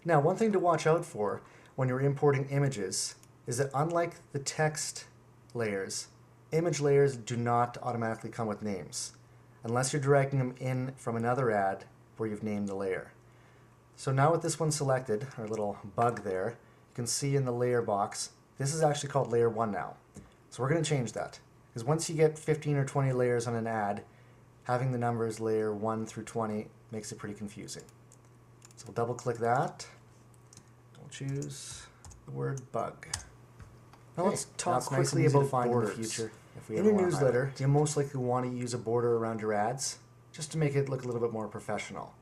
Now, one thing to watch out for when you're importing images is that unlike the text layers, image layers do not automatically come with names, unless you're dragging them in from another ad where you've named the layer. So now with this one selected, our little bug there, you can see in the layer box, this is actually called layer 1 now. So we're going to change that, because once you get 15 or 20 layers on an ad, having the numbers layer 1 through 20 makes it pretty confusing. So we'll double click that. We'll choose the word bug. Now let's talk quickly about borders. In the future. In your newsletter, you most likely want to use a border around your ads just to make it look a little bit more professional.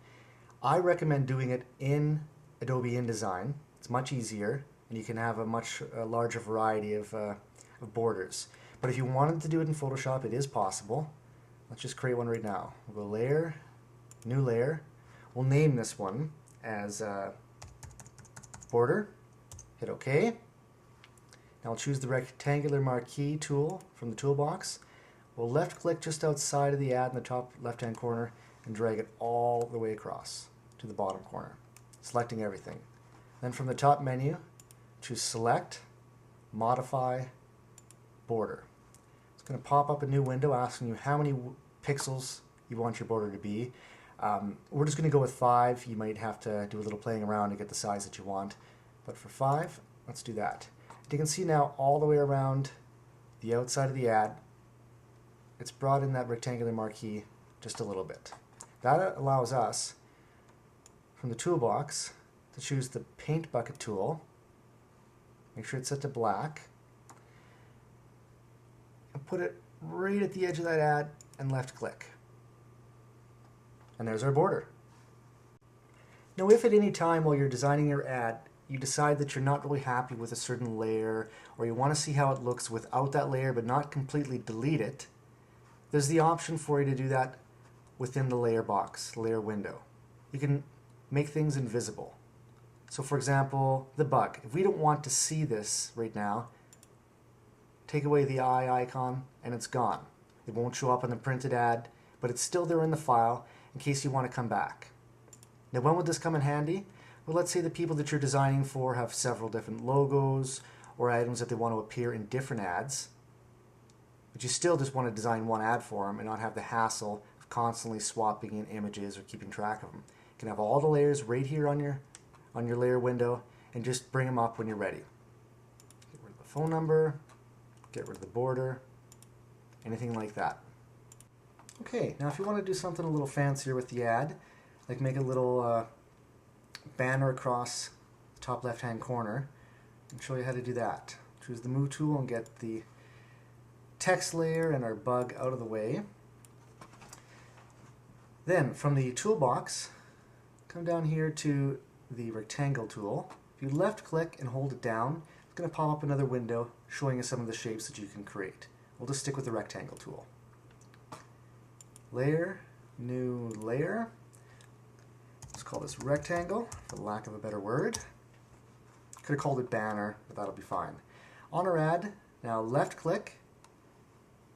I recommend doing it in Adobe InDesign. It's much easier and you can have a much larger variety of borders. But if you wanted to do it in Photoshop, it is possible. Let's just create one right now. We'll go layer, new layer. We'll name this one as border. Hit OK. Now we'll choose the rectangular marquee tool from the toolbox. We'll left click just outside of the ad in the top left hand corner and drag it all the way across to the bottom corner, selecting everything. Then from the top menu, choose select, modify, border. It's going to pop up a new window asking you how many pixels you want your border to be. We're just going to go with 5. You might have to do a little playing around to get the size that you want. But for 5, let's do that. You can see now all the way around the outside of the ad, it's brought in that rectangular marquee just a little bit. That allows us, from the toolbox, to choose the paint bucket tool. Make sure it's set to black. And put it right at the edge of that ad and left click. And there's our border. Now if at any time while you're designing your ad you decide that you're not really happy with a certain layer, or you want to see how it looks without that layer but not completely delete it, there's the option for you to do that within the layer box, layer window. You can make things invisible. So for example, the bug. If we don't want to see this right now, take away the eye icon and it's gone. It won't show up on the printed ad, but it's still there in the file in case you want to come back. Now when would this come in handy? Well, let's say the people that you're designing for have several different logos or items that they want to appear in different ads, but you still just want to design one ad for them and not have the hassle of constantly swapping in images or keeping track of them. You can have all the layers right here on your layer window and just bring them up when you're ready. Get rid of the phone number, get rid of the border, anything like that. Okay, now if you want to do something a little fancier with the ad, like make a little banner across the top left hand corner, and show you how to do that. Choose the move tool and get the text layer and our bug out of the way. Then from the toolbox, come down here to the rectangle tool. If you left click and hold it down, it's going to pop up another window showing you some of the shapes that you can create. We'll just stick with the rectangle tool. Layer, new layer. Let's call this rectangle, for the lack of a better word. Could have called it banner, but that'll be fine. On our ad, now left click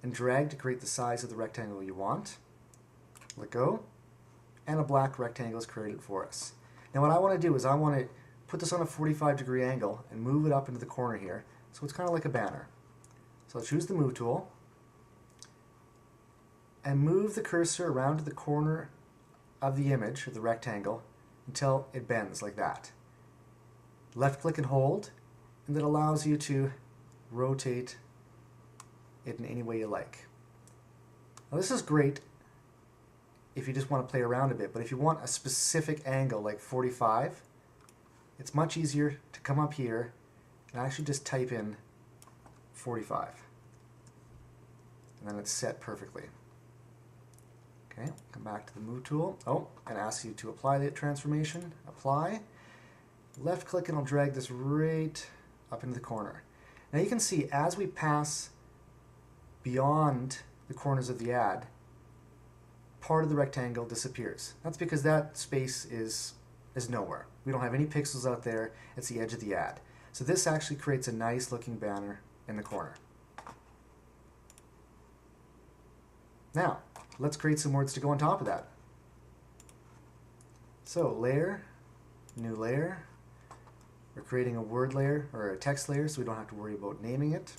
and drag to create the size of the rectangle you want. Let go, and a black rectangle is created for us. Now what I want to do is I want to put this on a 45-degree angle and move it up into the corner here, so it's kind of like a banner. So I'll choose the move tool and move the cursor around to the corner of the image, of the rectangle, until it bends like that. Left click and hold, and that allows you to rotate it in any way you like. Now this is great if you just want to play around a bit, but if you want a specific angle like 45, it's much easier to come up here and actually just type in 45. And then it's set perfectly. Okay, come back to the move tool. Oh, and ask you to apply the transformation. Apply. Left click and I'll drag this right up into the corner. Now you can see as we pass beyond the corners of the ad, part of the rectangle disappears. That's because that space is nowhere. We don't have any pixels out there. It's the edge of the ad. So this actually creates a nice looking banner in the corner. Now, let's create some words to go on top of that. So layer, new layer, We're creating a word layer or a text layer so we don't have to worry about naming it.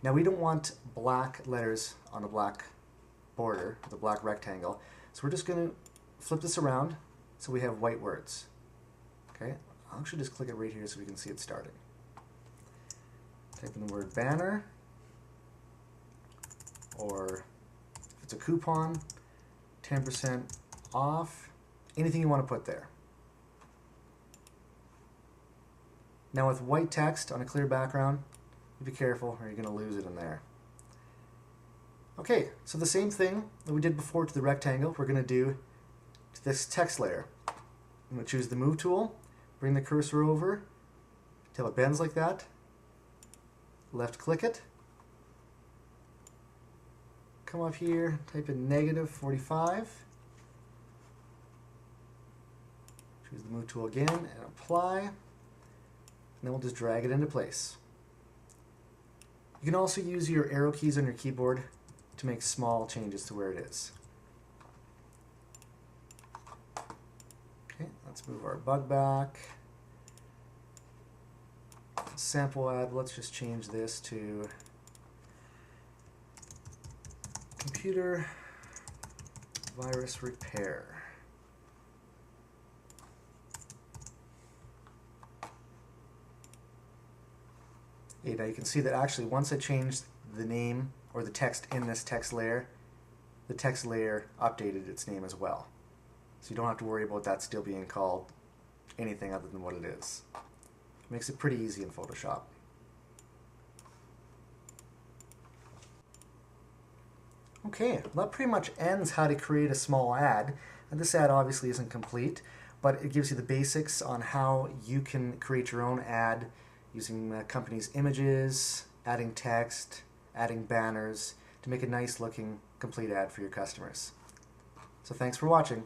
Now we don't want black letters on a black border, the black rectangle, so we're just going to flip this around so we have white words. Okay, I'll actually just click it right here so we can see it starting. Type in the word banner, or if it's a coupon, 10% off, anything you want to put there. Now with white text on a clear background, be careful or you're going to lose it in there. Okay, so the same thing that we did before to the rectangle, we're going to do to this text layer. I'm going to choose the Move tool, bring the cursor over till it bends like that, left click it, come up here, type in -45, choose the Move tool again and apply, and then we'll just drag it into place. You can also use your arrow keys on your keyboard to make small changes to where it is. Okay, let's move our bug back. Sample ad, let's just change this to computer virus repair. Okay, now you can see that actually once I changed the name or the text in this text layer, the text layer updated its name as well. So you don't have to worry about that still being called anything other than what it is. It makes it pretty easy in Photoshop. Okay, well, that pretty much ends how to create a small ad. And this ad obviously isn't complete, but it gives you the basics on how you can create your own ad using the company's images, adding text, adding banners to make a nice looking complete ad for your customers. So thanks for watching.